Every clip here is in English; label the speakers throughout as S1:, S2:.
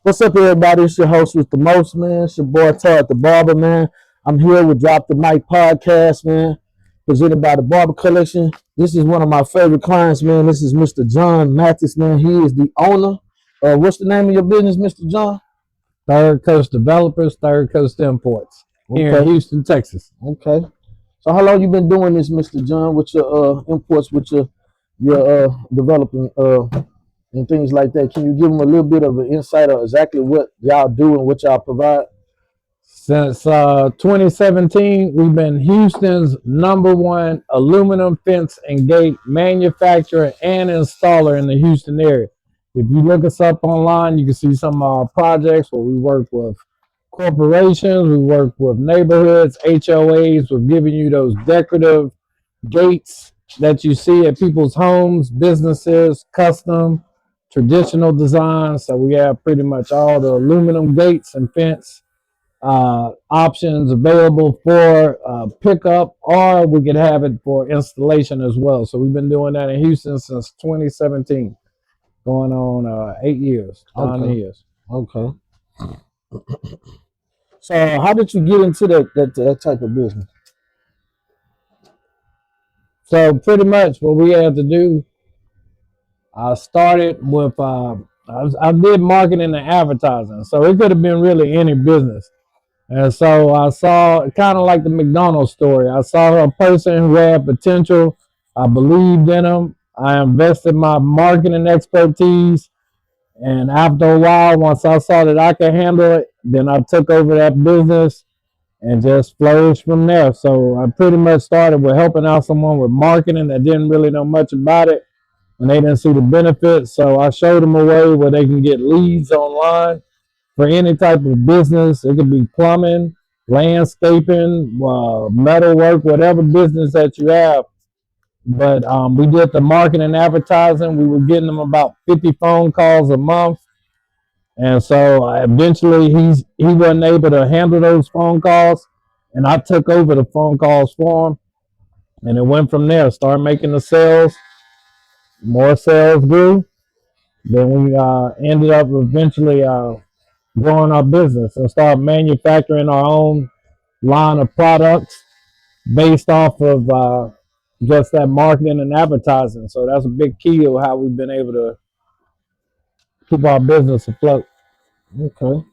S1: What's up, everybody? It's your host with the most, man. It's your boy Todd the Barber, man. I'm here with Drop the Mic podcast, man, presented by the Barber Collection. This is one of my favorite clients, man. This is Mr. John Mathis, man. He is the owner. What's the name of your business, Mr. John?
S2: Third Coast Developers, Third Coast Imports, here in Houston, Texas.
S1: Okay. So how long you been doing this, Mr. John, with your imports, with your developing and things like that? Can you give them a little bit of an insight of exactly what y'all do and what y'all provide?
S2: Since 2017, we've been Houston's #1 aluminum fence and gate manufacturer and installer in the Houston area. If you look us up online, you can see some of our projects where we work with corporations, we work with neighborhoods, HOAs. We're giving you those decorative gates that you see at people's homes, businesses, custom, traditional designs. So we have pretty much all the aluminum gates and fence options available for pickup, or we could have it for installation as well. So we've been doing that in Houston since 2017, going on 8 years, 9 years.
S1: Okay. So how did you get into that type of business?
S2: So pretty much what we had to do, I started with, I did marketing and advertising. So it could have been really any business. And so I saw, kind of like the McDonald's story, I saw a person who had potential. I believed in them. I invested my marketing expertise. And after a while, once I saw that I could handle it, then I took over that business and just flourished from there. So I pretty much started with helping out someone with marketing that didn't really know much about it, and they didn't see the benefits. So I showed them a way where they can get leads online for any type of business. It could be plumbing, landscaping, metalwork, whatever business that you have. But we did the marketing and advertising. We were getting them about 50 phone calls a month. And so eventually he wasn't able to handle those phone calls, and I took over the phone calls for him. And it went from there. Started making the sales. More sales grew. Then we ended up eventually growing our business and start manufacturing our own line of products based off of just that marketing and advertising. So that's a big key of how we've been able to keep our business afloat.
S1: Okay.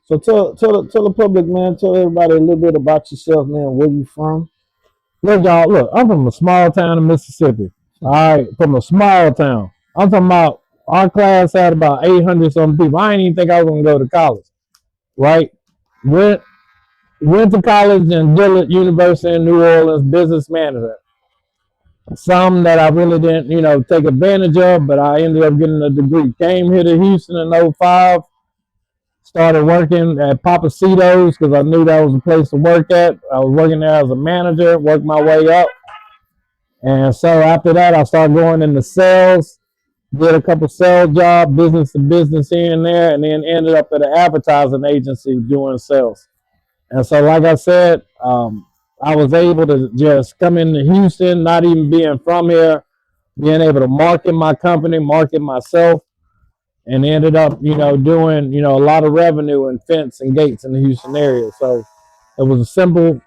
S1: So tell the public, man, tell everybody a little bit about yourself, man, where you from.
S2: Look, y'all, look, I'm from a small town in Mississippi. All right, from a small town. I'm talking about our class had about 800 something people. I didn't even think I was gonna go to college. Right? Went to college in Dillard University in New Orleans, business management. Some that I really didn't, take advantage of, but I ended up getting a degree. Came here to Houston in 2005. Started working at Papacitos because I knew that was a place to work at. I was working there as a manager, worked my way up. And so after that, I started going into sales, did a couple sales jobs, business to business here and there, and then ended up at an advertising agency doing sales. And so, like I said, I was able to just come into Houston, not even being from here, being able to market my company, market myself, and ended up, doing, a lot of revenue and fence and gates in the Houston area. So it was a simple,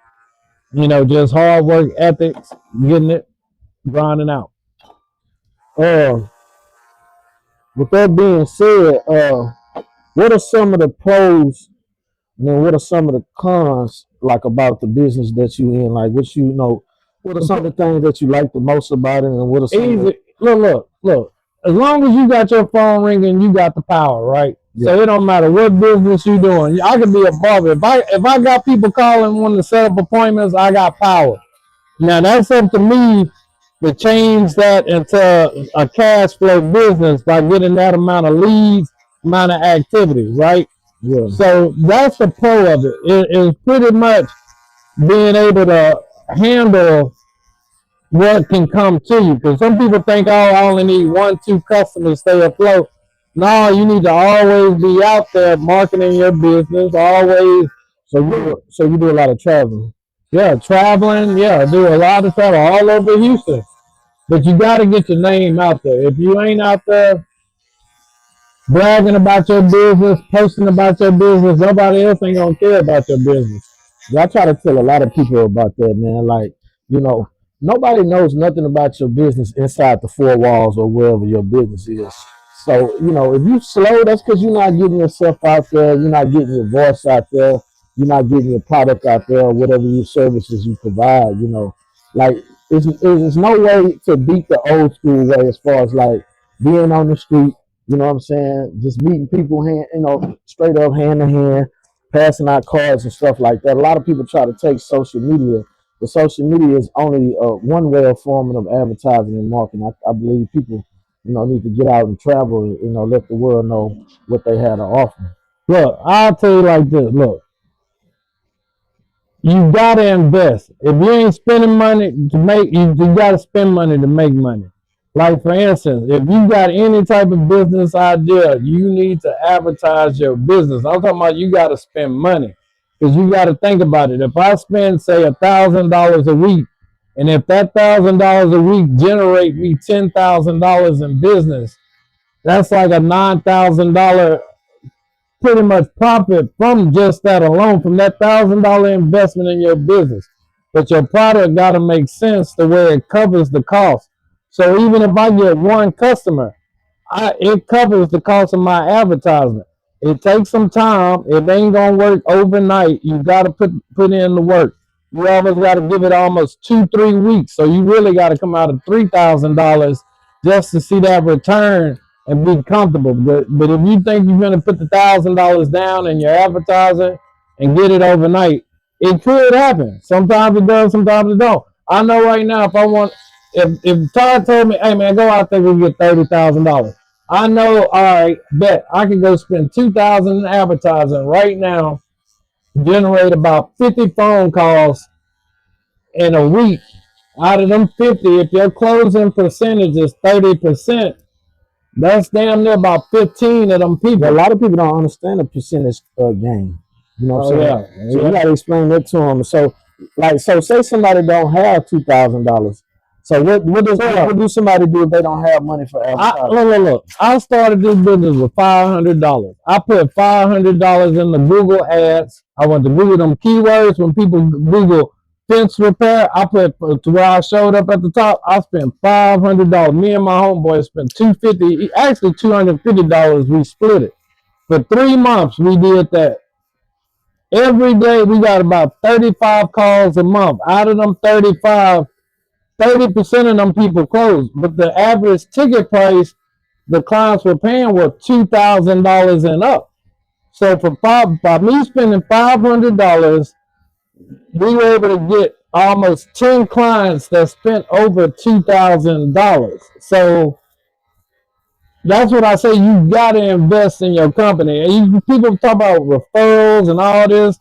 S2: just hard work ethics, getting it, grinding out.
S1: With that being said, what are some of the pros and then what are some of the cons like about the business that you in? Like what are some of the things that you like the most about it, and what are some
S2: Look. As long as you got your phone ringing, you got the power, right? Yeah. So it don't matter what business you doing. I could be a barber. If I got people calling wanting to set up appointments, I got power. Now that's up to me to change that into a cash flow business by getting that amount of leads, amount of activities, right? Yeah. So that's the pro of it. It is pretty much being able to handle what can come to you. Because some people think, I only need 1-2 customers to stay afloat. No, you need to always be out there marketing your business, always.
S1: So you do a lot of traveling.
S2: Yeah, traveling. Yeah, I do a lot of travel all over Houston. But you got to get your name out there. If you ain't out there bragging about your business, posting about your business, nobody else ain't gonna care about your business.
S1: Yeah, I try to tell a lot of people about that, man. Like, you know, nobody knows nothing about your business inside the four walls or wherever your business is. So, if you slow, that's because you're not getting yourself out there, you're not getting your voice out there, you're not getting your product out there, or whatever your services you provide. Like, it's no way to beat the old school way as far as like being on the street, you know what I'm saying? Just meeting people straight up hand to hand, passing out cards and stuff like that. A lot of people try to take social media, but social media is only one way of forming of advertising and marketing. I believe people, need to get out and travel and, let the world know what they had to offer.
S2: Look, I'll tell you like this. Look, you gotta invest. If you ain't spending money to make, you gotta spend money to make money. Like for instance, if you got any type of business idea, you need to advertise your business. I'm talking about you gotta spend money because you gotta think about it. If I spend say $1,000 a week, and if that $1,000 a week generate me $10,000 in business, that's like a $9,000 pretty much profit from just that alone, from that $1,000 investment in your business. But your product got to make sense to where it covers the cost. So even if I get one customer, it covers the cost of my advertisement. It takes some time. It ain't gonna work overnight. You gotta put in the work. You almost gotta give it almost 2-3 weeks. So you really gotta come out of $3,000 just to see that return and be comfortable. But if you think you're gonna put the $1,000 down in your advertising and get it overnight, it could happen. Sometimes it does, sometimes it don't. I know right now if Todd told me, hey man, go out there and get $30,000. I know, all right, bet I can go spend 2,000 in advertising right now, generate about 50 phone calls in a week. Out of them 50, if your closing percentage is 30%, that's damn near about 15 of them people.
S1: But a lot of people don't understand the percentage game. You know what I'm saying?
S2: Yeah.
S1: So you got to explain that to them. So say somebody don't have $2,000. So what do somebody do if they don't have money for advertising?
S2: Look. I started this business with $500. I put $500 in the Google ads. I went to Google them keywords. When people Google fence repair, I put to where I showed up at the top. I spent $500. Me and my homeboy spent $250, actually $250. We split it. For 3 months, we did that. Every day, we got about 35 calls a month. Out of them 35, 30% of them people closed, but the average ticket price the clients were paying were $2,000 and up. So by me spending $500, we were able to get almost 10 clients that spent over $2,000. So that's what I say. You got to invest in your company. And people talk about referrals and all this.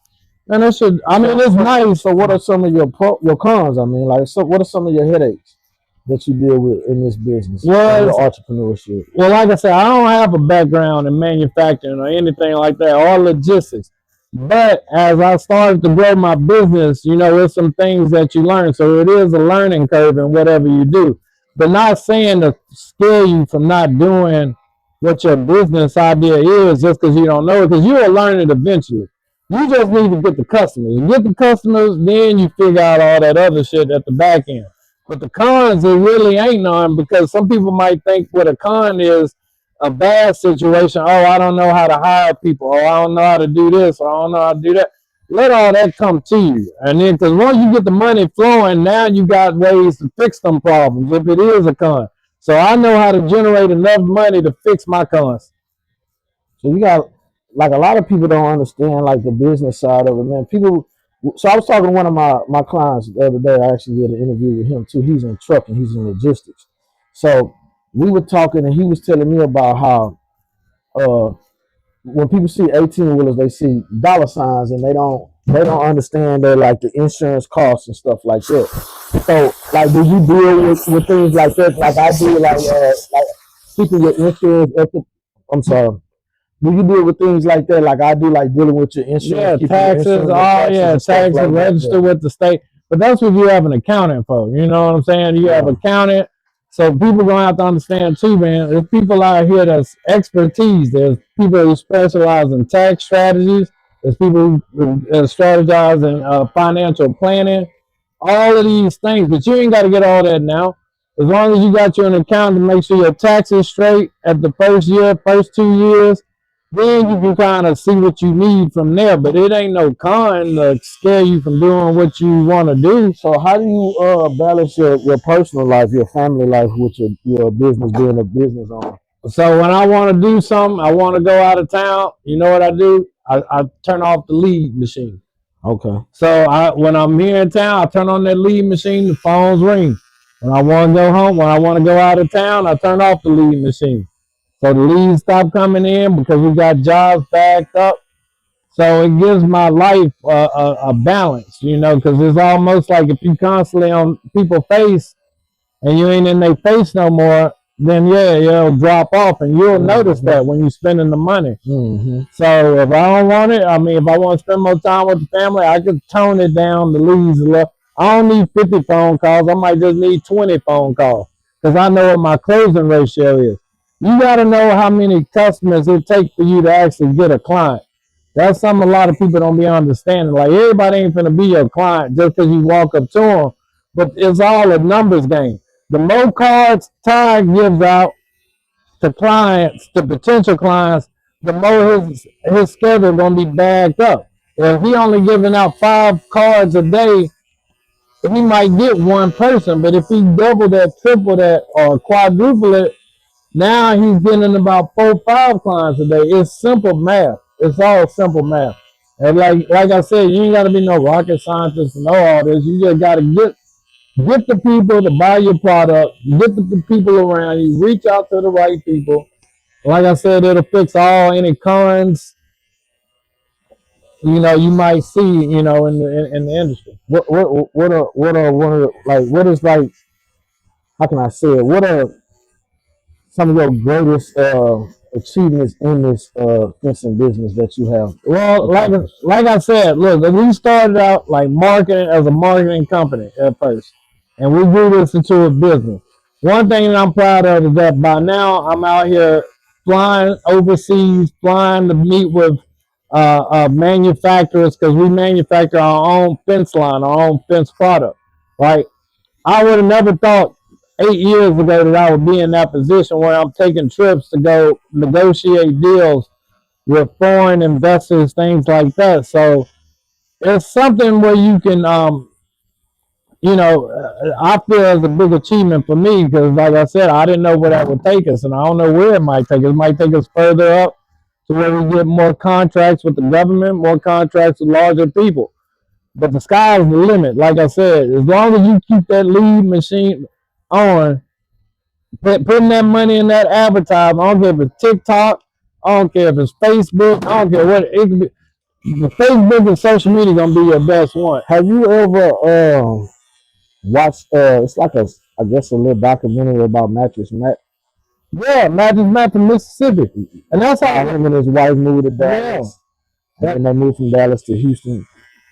S2: And it should. I mean, it's nice.
S1: So what are some of your cons? I mean, so what are some of your headaches that you deal with in this business, in your entrepreneurship?
S2: Well, like I said, I don't have a background in manufacturing or anything like that, or logistics. But as I started to grow my business, there's some things that you learn. So it is a learning curve in whatever you do. But not saying to scare you from not doing what your business idea is just because you don't know it, because you'll learn it eventually. You just need to get the customers. Get the customers, then you figure out all that other shit at the back end. But the cons, it really ain't none, because some people might think what a con is a bad situation. Oh, I don't know how to hire people. Oh, I don't know how to do this. Or I don't know how to do that. Let all that come to you. And then, because once you get the money flowing, now you got ways to fix them problems if it is a con. So I know how to generate enough money to fix my cons.
S1: So you got, like, a lot of people don't understand like the business side of it, man. So I was talking to one of my clients the other day. I actually did an interview with him too. He's in trucking, he's in logistics. So we were talking, and he was telling me about how when people see 18 wheelers, they see dollar signs, and they don't understand that, like, the insurance costs and stuff like that. So, like, do you deal with things like that? Like I do, like keeping your insurance at the, I'm sorry. Do you deal with things like that? Like I do, like dealing with your insurance,
S2: taxes, taxes register with the state. But that's what you have an accountant for. You know what I'm saying? You have accountant, So people gonna have to understand too, man. There's people out here that's expertise. There's people who specialize in tax strategies. There's people who strategize in financial planning. All of these things, but you ain't got to get all that now. As long as you got your account to make sure your taxes straight at the first year, first 2 years, then you can kind of see what you need from there. But it ain't no con to scare you from doing what you want to do.
S1: So how do you balance your personal life, your family life with your business, being a business owner?
S2: So when I want to do something, I want to go out of town. You know what I do? I turn off the lead machine.
S1: Okay.
S2: So when I'm here in town, I turn on that lead machine. The phones ring. When I want to go home, when I want to go out of town, I turn off the lead machine. So the leads stop coming in because we got jobs backed up. So it gives my life a balance, you know, because it's almost like if you constantly on people's face and you ain't in their face no more, then yeah, it'll drop off, and you'll notice that when you're spending the money. So if I don't want it, I mean, if I want to spend more time with the family, I could tone it down, the leads a little. I don't need 50 phone calls. I might just need 20 phone calls because I know what my closing ratio is. You got to know how many customers it takes for you to actually get a client. That's something a lot of people don't be understanding. Like everybody ain't finna be your client just because you walk up to them, but it's all a numbers game. The more cards Ty gives out to clients, to potential clients, the more his schedule gonna be bagged up. If he only giving out 5 cards a day, he might get one person. But if he double that, triple that, or quadruple it, now he's getting about 4, 5 clients a day. It's simple math. It's all simple math. And like I said, you ain't gotta be no rocket scientist to know all this. You just gotta get the people to buy your product, get the people around you, reach out to the right people. Like I said, it'll fix all any cons, you know, you might see, you know, in the industry.
S1: What are one of the, like, what is, like, how can I say it? What are some of your greatest achievements in this fencing business that you have?
S2: Well, like I said, look, we started out like marketing as a marketing company at first, and we grew this into a business. One thing that I'm proud of is that by now I'm out here flying overseas, flying to meet with manufacturers because we manufacture our own fence line, our own fence product, right? I would have never thought 8 years ago that I would be in that position where I'm taking trips to go negotiate deals with foreign investors, things like that. So it's something where you can, you know, I feel as a big achievement for me because, like I said, I didn't know where that would take us, and I don't know where it might take us. It might take us further up to where we get more contracts with the government, more contracts with larger people. But the sky's the limit. Like I said, as long as you keep that lead machine on, putting that money in that advertisement, I don't care if it's TikTok, I don't care if it's Facebook, I don't care what it could be. Facebook and social media gonna be your best one.
S1: Have you ever watched? It's like I guess a little documentary about Mattress Mac.
S2: Yeah, Mathis from Mississippi, and that's how
S1: him and his wife moved to Dallas, and then they moved from Dallas to Houston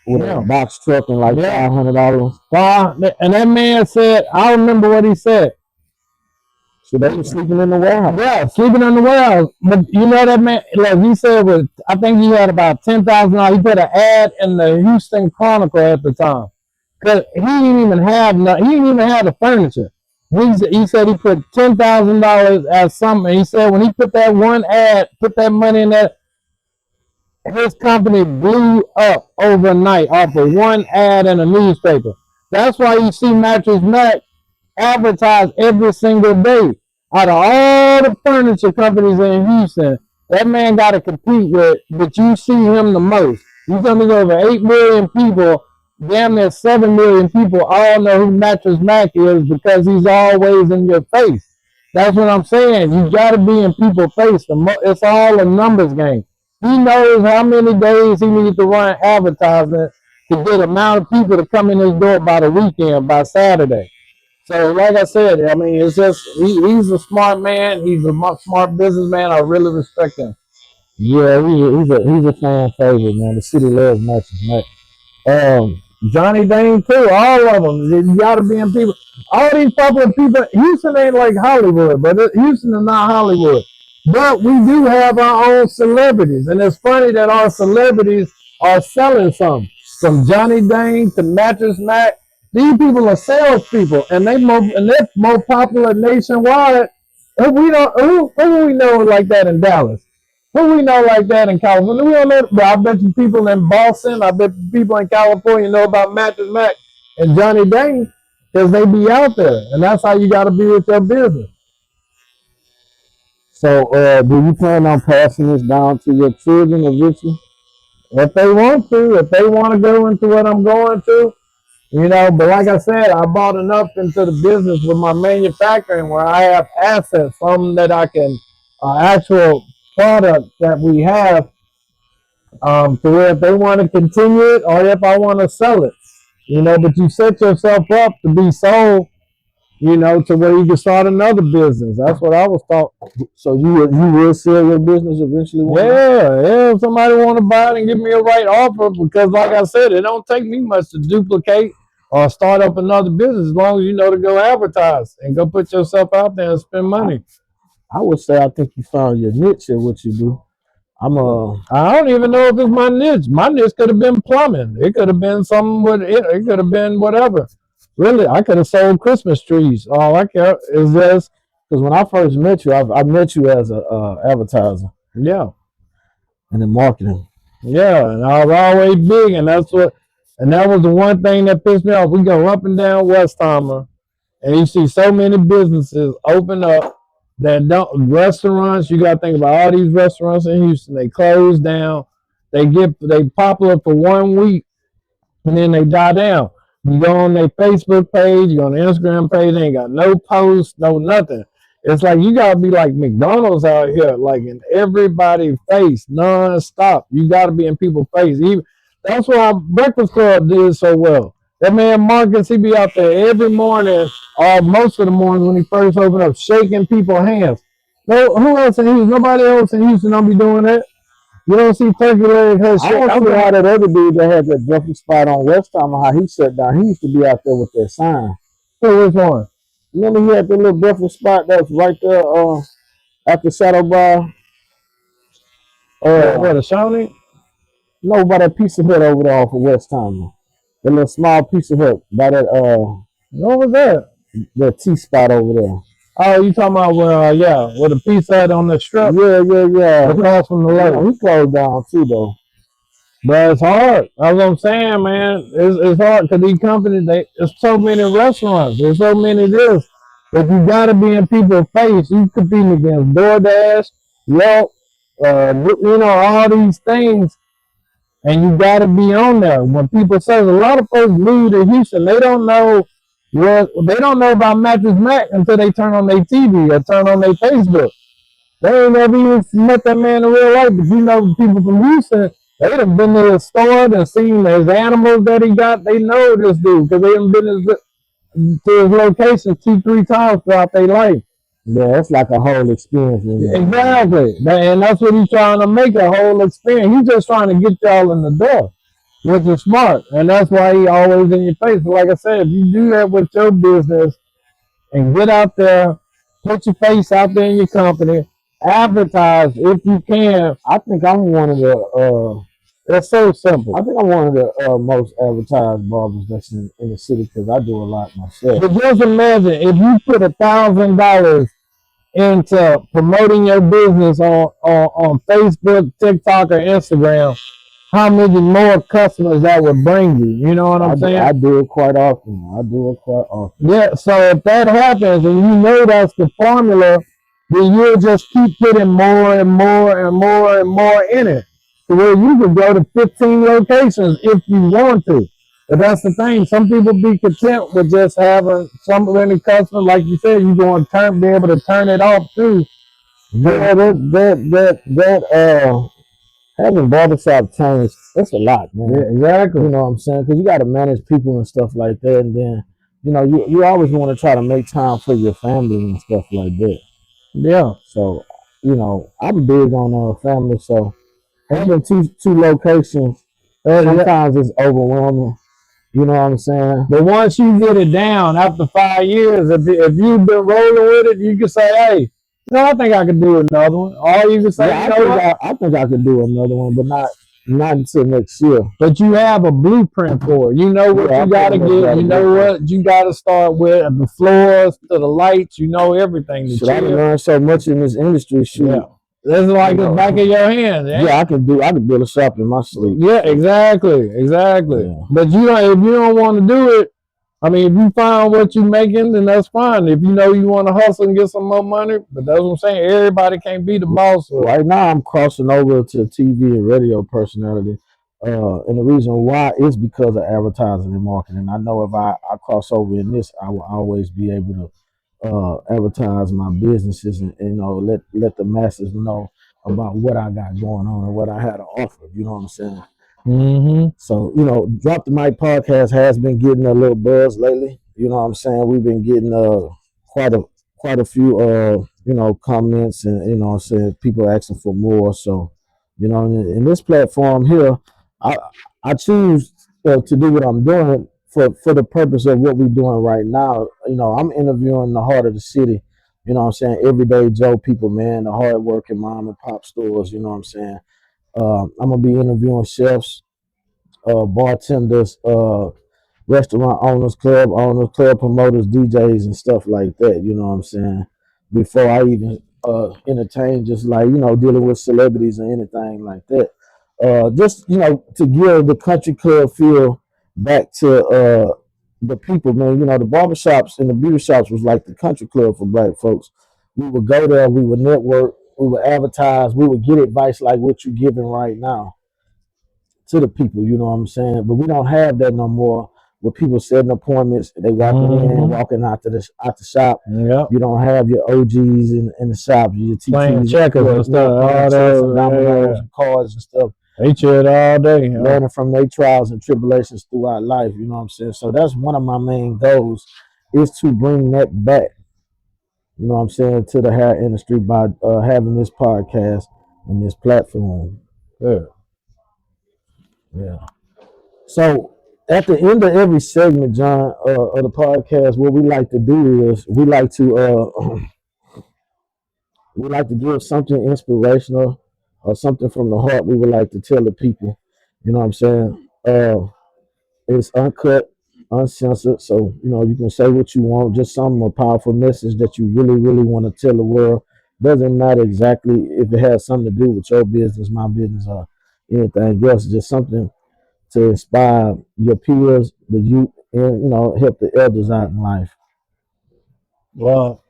S1: with a box truck and like $500.
S2: And that man said, I remember what he said.
S1: So they were sleeping in the warehouse.
S2: Yeah, sleeping in the warehouse. But you know that man, like he said, I think he had about $10,000. He put an ad in the Houston Chronicle at the time. Cause he didn't even have the furniture. He said he put $10,000 as something. He said when he put that one ad, put that money in that, his company blew up overnight off of one ad in a newspaper. That's why you see Mattress Mac advertised every single day. Out of all the furniture companies in Houston, that man got to compete with, but you see him the most. You tell me over 8 million people, damn near 7 million people all know who Mattress Mac is because he's always in your face. That's what I'm saying. You got to be in people's face. It's all a numbers game. He knows how many days he needs to run advertisement to get amount of people to come in his door by the weekend, by Saturday. So, like I said, I mean, it's just he's a smart man. He's a smart businessman. I really respect him.
S1: Yeah, he's a fan favorite, man. The city loves Mattress Mac.
S2: Johnny Dane too, all of them. You got to be in people. All these popular people. Houston ain't like Hollywood, but Houston is not Hollywood. But we do have our own celebrities, and it's funny that our celebrities are selling some. From Johnny Dane to Mathis Mac, these people are salespeople, and they're more popular nationwide. Who we know like that in Dallas? Who we know like that in California? We don't know. But I bet you people in Boston, I bet people in California know about Mathis Mac and Johnny Dane because they be out there, and that's how you got to be with your business.
S1: So, do you plan on passing this down to your children eventually?
S2: If they want to, if they want to go into what I'm going to, but like I said, I bought enough into the business with my manufacturing where I have assets, some that I can, actual product that we have, to where if they want to continue it or if I want to sell it, but you set yourself up to be sold, to where you can start another business. That's what I was taught.
S1: So you will sell your business eventually?
S2: Yeah. If somebody want to buy it and give me a right offer, because like I said, it don't take me much to duplicate or start up another business as long as you know to go advertise and go put yourself out there and spend money.
S1: I would say I think you found your niche in what you do.
S2: I don't even know if it's my niche. My niche could have been plumbing. It could have been something with it. It could have been whatever. Really, I could have sold Christmas trees. All I care is this.
S1: Because when I first met you, I met you as a advertiser.
S2: Yeah.
S1: And in marketing.
S2: Yeah, and I was always big, and that was the one thing that pissed me off. We go up and down Westheimer, and you see so many businesses open up that don't restaurants. You got to think about all these restaurants in Houston. They close down. They popular for 1 week, and then they die down. You go on their Facebook page, you go on their Instagram page, they ain't got no posts, no nothing. It's like you gotta be like McDonald's out here, like in everybody's face, non-stop. You gotta be in people's face. That's why Breakfast Club did so well. That man Marcus, he be out there every morning, or most of the mornings when he first opened up, shaking people's hands. No, who else in Houston? Nobody else in Houston don't be doing that. You don't see Turkey Leg has
S1: I don't see how that other dude that had that breakfast spot on Westheimer, how he shut down. He used to be out there with that sign.
S2: Which one?
S1: Remember he had the little breakfast spot that was right there at the Shadow Bar?
S2: What, a Shawnee?
S1: No, by that Pizza Hut over there off of Westheimer. The little small Pizza Hut by that
S2: what was that?
S1: The T spot over there.
S2: Oh, you talking about with a Pizza Hut on the strip?
S1: Yeah.
S2: Across from the lake.
S1: He closed down too though.
S2: But it's hard. That's what I'm saying, man. It's hard because these companies, there's so many restaurants. There's so many this. But you got to be in people's face. You competing against DoorDash, Yelp, all these things. And you got to be on there. When people say, a lot of folks move to Houston, they don't know about Mathis Mac until they turn on their TV or turn on their Facebook. They ain't never even met that man in real life, but people from Houston, they done been to his store and seen his animals that he got. They know this dude because they done been to his location 2-3 times throughout their life.
S1: Yeah, it's like a whole experience.
S2: Exactly. And that's what he's trying to make, a whole experience. He's just trying to get y'all in the door, which is smart. And that's why he always in your face. But like I said, if you do that with your business and get out there, put your face out there in your company, advertise if you can.
S1: I think I'm one of the
S2: it's so simple.
S1: I think I'm one of the most advertised barbers that's in the city because I do a lot myself.
S2: But just imagine if you put $1,000 into promoting your business on Facebook, TikTok, or Instagram, how many more customers that would bring you? You know what I'm saying?
S1: I do it quite often.
S2: Yeah, so if that happens and you know that's the formula, then you'll just keep putting more and more and more and more in it. To where you can go to 15 locations if you want to. But that's the thing. Some people be content with just having some many customers. Like you said, you're going to be able to turn it off too.
S1: Yeah, having barbershop chains, that's a lot, man.
S2: Yeah, exactly.
S1: You know what I'm saying? Because you got to manage people and stuff like that. And then, you always want to try to make time for your family and stuff like that.
S2: Yeah.
S1: So, I'm big on family. So, having two locations, sometimes it's overwhelming. You know what I'm saying?
S2: But once you get it down after 5 years, if you've been rolling with it, you can say, hey, I think I could do another one. Or you can say,
S1: Yeah,
S2: what?
S1: I think I could do another one, but not until next year.
S2: But you have a blueprint for it. You know what
S1: Yeah,
S2: you
S1: I
S2: got to
S1: pretty much
S2: get.
S1: got a
S2: You know
S1: blueprint.
S2: what you got to start with, the floors to the lights. You know everything. The
S1: Shit, I done
S2: chair.
S1: learned so much in this industry.
S2: Yeah.
S1: Shoot,
S2: This is like the back of your hand.
S1: Yeah, I can build a shop in my sleep.
S2: Yeah, exactly.
S1: Yeah.
S2: But if you don't want to do it, I mean, if you find what you're making, then that's fine. If you know you want to hustle and get some more money, but that's what I'm saying. Everybody can't be the boss.
S1: Right now, I'm crossing over to TV and radio personality. And the reason why is because of advertising and marketing. I know if I cross over in this, I will always be able to advertise my businesses and let the masses know about what I got going on and what I had to offer. You know what I'm saying?
S2: Mm-hmm.
S1: So, Drop the Mic podcast has been getting a little buzz lately. You know what I'm saying? We've been getting quite a few comments and what I'm saying, people asking for more. So, in this platform here, I I choose to do what I'm doing for the purpose of what we're doing right now. I'm interviewing the heart of the city. You know what I'm saying? Everyday Joe people, man, the hardworking mom and pop stores, you know what I'm saying? I'm gonna be interviewing chefs, bartenders, restaurant owners, club promoters, DJs, and stuff like that. You know what I'm saying? Before I even entertain, just like dealing with celebrities or anything like that. Just to give the country club feel back to the people, man. The barbershops and the beauty shops was like the country club for black folks. We would go there, we would network, we would advertise, we would get advice like what you're giving right now to the people, you know what I'm saying? But we don't have that no more. With people setting appointments, they walking in, walking out the shop.
S2: Yep.
S1: You don't have your OGs in the shop, your TTs,
S2: playing checkers and stuff,
S1: all those, and dominoes and cards and stuff.
S2: They cheered all day.
S1: Learning from their trials and tribulations throughout life, you know what I'm saying? So that's one of my main goals, is to bring that back, you know what I'm saying, to the hair industry by having this podcast and this platform. Yeah. So at the end of every segment, John, of the podcast, what we like to do is we like to give something inspirational or something from the heart we would like to tell the people. You know what I'm saying? It's uncut, uncensored, so you can say what you want, just some a powerful message that you really, really want to tell the world. Doesn't matter exactly if it has something to do with your business, my business, or anything else. Just something to inspire your peers, the youth, and help the elders out in life.
S2: Well,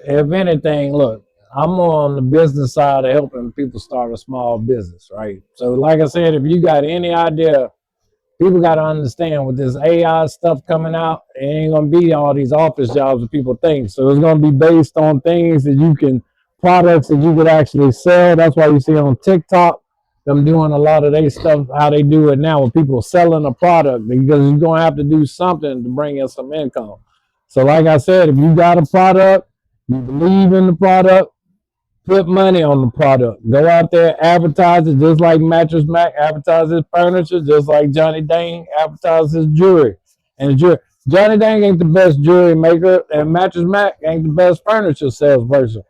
S2: if anything, look, I'm on the business side of helping people start a small business, right? So, like I said, if you got any idea, people got to understand with this AI stuff coming out, it ain't going to be all these office jobs that people think. So, it's going to be based on things that products that you could actually sell. That's why you see on TikTok, them doing a lot of their stuff, how they do it now with people selling a product, because you're going to have to do something to bring in some income. So, like I said, if you got a product, you believe in the product, put money on the product. Go out there, advertise it, just like Mattress Mac advertises furniture, just like Johnny Dang advertises jewelry. And Johnny Dang ain't the best jewelry maker, and Mattress Mac ain't the best furniture salesperson.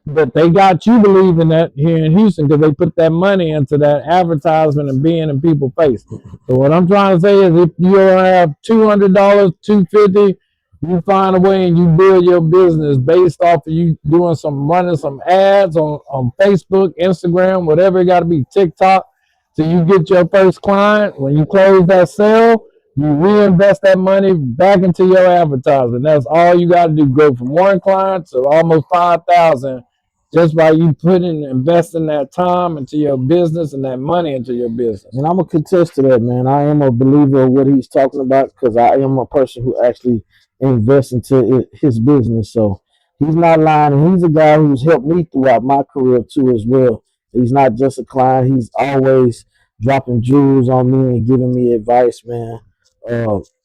S2: But they got you believing that here in Houston because they put that money into that advertisement and being in people's face. So what I'm trying to say is, if you have $200, $250, you find a way and you build your business based off of you running some ads on Facebook, Instagram, whatever it got to be, TikTok, till you get your first client. When you close that sale, you reinvest that money back into your advertising. That's all you got to do. Go from one client to almost 5,000 just by you investing that time into your business and that money into your business.
S1: And I'm gonna contest to that, man. I am a believer of what he's talking about because I am a person who actually invests into his business. So he's not lying, and he's a guy who's helped me throughout my career too as well. He's not just a client; he's always dropping jewels on me and giving me advice, man.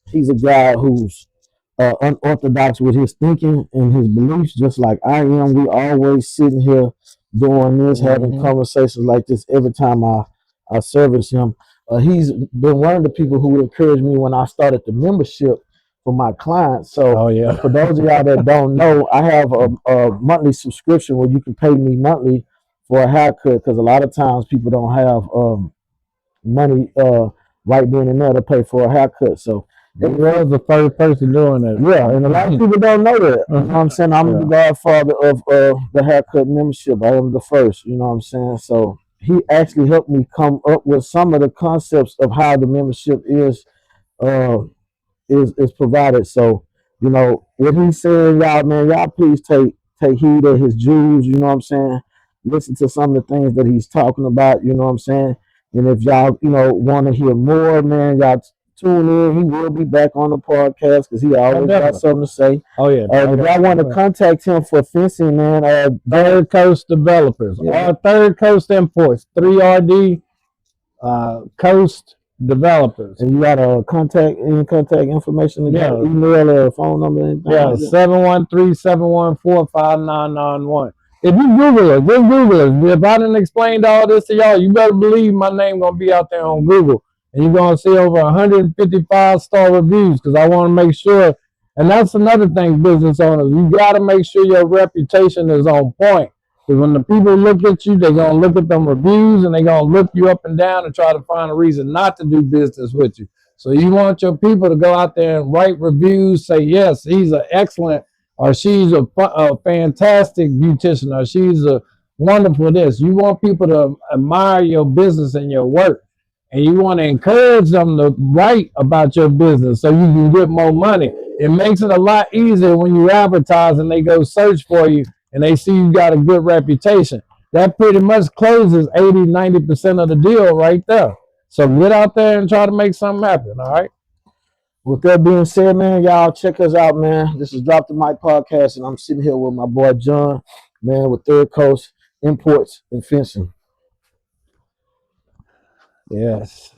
S1: He's a guy who's unorthodox with his thinking and his beliefs, just like I am. We always sitting here doing this, having conversations like this every time I service him. He's been one of the people who encouraged me when I started the membership for my clients. So
S2: Oh yeah.
S1: for those of y'all that don't know, I have a monthly subscription where you can pay me monthly for a haircut, because a lot of times people don't have money right then and there to pay for a haircut. So
S2: He was the first person doing that.
S1: yeah, and a lot of people don't know that. You know what I'm saying? I'm the godfather of the haircut membership. I am the first, you know what I'm saying? So he actually helped me come up with some of the concepts of how the membership uh is provided. So, you know, what he's saying, y'all, man, y'all please take heed of his jewels, you know what I'm saying? Listen to some of the things that he's talking about, you know what I'm saying? And if y'all, you know, want to hear more, man, y'all tune in. He will be back on the podcast because he always got something to say.
S2: Oh yeah.
S1: If y'all want to contact him for fencing, man,
S2: Third Coast Developers, or Third Coast Imports, 3RD Coast Developers.
S1: And you got a contact information, email or phone number, anything?
S2: Yeah, 713-714-5991. If you Google it, just Google it. If I didn't explain all this to y'all, you better believe my name gonna be out there on Google, and you're gonna see over 155-star reviews, because I want to make sure. And that's another thing, business owners, you got to make sure your reputation is on point. Because when the people look at you, they're gonna look at them reviews, and they're gonna look you up and down and try to find a reason not to do business with you. So you want your people to go out there and write reviews, say, yes, he's an excellent, or she's a fantastic beautician, or she's a wonderful this. You want people to admire your business and your work. And you want to encourage them to write about your business so you can get more money. It makes it a lot easier when you advertise and they go search for you and they see you got a good reputation. That pretty much closes 80-90% of the deal right there. So get out there and try to make something happen, all right?
S1: With that being said, man, y'all check us out, man. This is Drop the Mic Podcast, and I'm sitting here with my boy John, man, with Third Coast Imports and Fencing.
S2: Yes.